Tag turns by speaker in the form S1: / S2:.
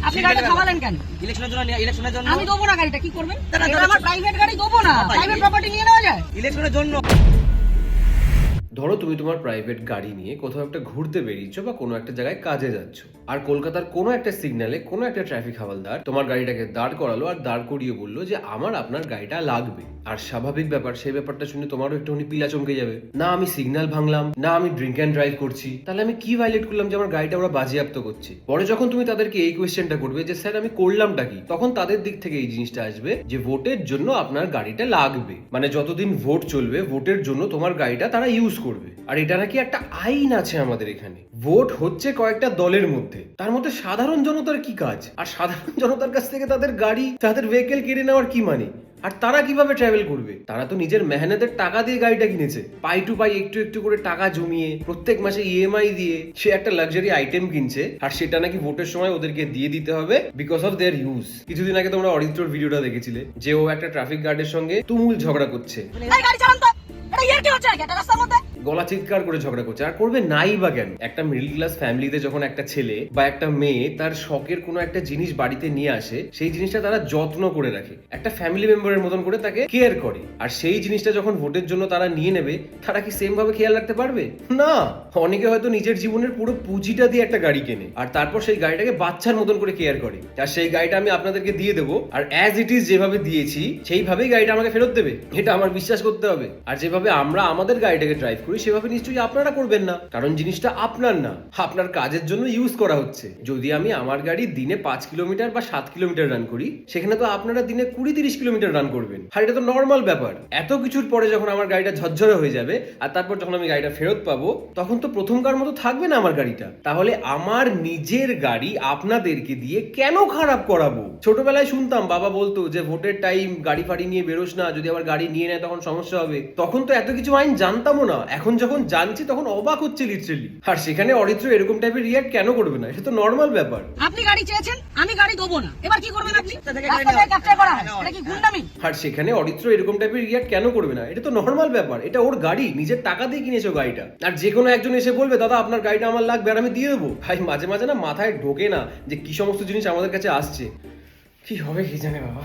S1: আপনি গাড়িটা থামালেন কেন?
S2: ইলেকশনের জন্য
S1: আমি দেবো না গাড়িটা, কি করবেন? এটা আমার প্রাইভেট গাড়ি, দেবো না। প্রাইভেট প্রপার্টি নিয়ে নেওয়া যায়?
S2: ইলেকশনের জন্য।
S3: ধরো তুমি তোমার প্রাইভেট গাড়ি নিয়ে কোথাও একটা ঘুরতে বেরিয়েছো বা কোনো একটা জায়গায় কাজে যাচ্ছ, আর কলকাতার কোনো একটা সিগন্যালে কোনো একটা ট্রাফিক হাওয়ালদার তোমার গাড়িটাকে দাঁড় করালো আর দাঁড় করিয়ে বললো যে আমার আপনার গাড়িটা লাগবে। আর স্বাভাবিক ব্যাপার, সেই ব্যাপারটা শুনে তোমারও একটুখানি পিলা চমকে যাবে, না আমি সিগন্যাল ভাঙলাম, না আমি ড্রিঙ্ক অ্যান্ড ড্রাইভ করছি, তাহলে আমি কি ভাইলেট করলাম যে আমার গাড়িটা ওরা বাজেয়াপ্ত করছে। পরে যখন তুমি তাদেরকে এই কোয়েশ্চেনটা করবে যে স্যার আমি করলামটা কি, তখন তাদের দিক থেকে এই জিনিসটা আসবে যে ভোটের জন্য আপনার গাড়িটা লাগবে, মানে যতদিন ভোট চলবে ভোটের জন্য তোমার গাড়িটা তারা ইউজ করবে। আর এটা নাকি একটা আইন আছে আমাদের এখানে। ভোট হচ্ছে কয়েকটা দলের মধ্যে, তার মধ্যে সাধারণ জনতার কি কাজ? আর সাধারণ জনতার কাছ থেকে তাদের গাড়ি, তাদের ভেহিকেল কেড়ে নেওয়ার কি মানে? আর তারা কিভাবে ট্রাভেল করবে? তারা তো নিজের মেহনতের টাকা দিয়ে গাড়িটা কিনেছে, পাই টু পাই একটু একটু করে টাকা জমিয়ে প্রত্যেক মাসে ইএমআই দিয়ে সে একটা লাক্সারি আইটেম কিনছে, আর সেটা নাকি ভোটের সময় ওদেরকে দিয়ে দিতে হবে বিকজ অফ দেয়ার ইউজ। কিছুদিন আগে তোমরা অরিত্রর ভিডিওটা দেখেছিলে, যে ও একটা ট্রাফিক গার্ডের সঙ্গে তুমুল ঝগড়া করছে,
S1: গাড়ি চালান তো, এটা ইয়ার কি হচ্ছে নাকি এটা রাস্তার মধ্যে?
S3: গলা চিৎকার করে ঝগড়া করছে। আর করবে নাই বা কেন? একটা মিডল ক্লাস ফ্যামিলিতে যখন একটা ছেলে বা একটা মেয়ে তার শখের কোনো একটা জিনিস বাড়িতে নিয়ে আসে, সেই জিনিসটা তারা যত্ন করে রাখে, একটা ফ্যামিলি মেম্বারের মতন করে তাকে কেয়ার করে। আর সেই জিনিসটা যখন ভোটের জন্য তারা নিয়ে নেবে, তারা কি সেম ভাবে খেয়াল রাখতে পারবে? না। অনেকে হয়তো নিজের জীবনের পুরো পুঁজিটা দিয়ে একটা গাড়ি কেনে, আর তারপর সেই গাড়িটাকে বাচ্চার মতন করে কেয়ার করে। আর সেই গাড়িটা আমি আপনাদেরকে দিয়ে দেবো, আর অ্যাজ ইট ইজ যেভাবে দিয়েছি সেইভাবেই গাড়িটা আমাকে ফেরত দেবে, এটা আমার বিশ্বাস করতে হবে। আর যেভাবে আমরা আমাদের গাড়িটাকে ড্রাইভ করি সেভাবে নিশ্চয়ই আপনারা করবেন না, কারণ জিনিসটা আপনার না, আপনার কাজের জন্য ইউজ করা হচ্ছে। যদি আমি আমার গাড়ি দিনে 5 কিলোমিটার বা 7 কিলোমিটার রান করি, সেখানে তো আপনারা দিনে 20-30 কিলোমিটার রান করবেন। আর এটা তো নর্মাল ব্যাপার। এত কিছুর পরে যখন আমার গাড়িটা ঝরঝরে হয়ে যাবে, আর তারপর যখন আমি গাড়িটা ফেরত পাবো, তখন তো প্রথমকার মতো থাকবে না আমার গাড়িটা। তাহলে আমার নিজের গাড়ি আপনাদেরকে দিয়ে কেন খারাপ করাবো? ছোটবেলায় শুনতাম বাবা বলতো যে ভোটের টাইম গাড়ি ফাড়ি নিয়ে বেরোস না, যদি আবার গাড়ি নিয়ে নেয় তখন সমস্যা হবে। তখন তো এত কিছু আইন জানতামও না, এখন যখন জানছি তখন অবাক হচ্ছে লিটারেলি। আর সেখানে অরিত্র এরকম টাইপের রিঅ্যাক্ট কেন করবে না? এটা তো নর্মাল ব্যাপার।
S1: আপনি গাড়ি চেয়েছেন, আমি গাড়ি দেবো না, এবার কি করবেন আপনি? রাস্তায় ক্যাপচার করা হয়, এটা কি গুন্ডামি?
S3: আর সেখানে অরিত্র এরকম টাইপের রিঅ্যাক্ট কেন করবে না? এটা তো নর্মাল ব্যাপার, এটা ওর গাড়ি, নিজের টাকা দিয়ে কিনেছো গাড়িটা। আর যে কোনো একজন এসে বলবে দাদা আপনার গাড়িটা আমার লাগবে, আর আমি দিয়ে দেবো। ভাই মাঝে মাঝে না মাথায় ঢোকে না যে কি সমস্ত জিনিস আমাদের কাছে আসছে, কি হবে কি জানে বাবা।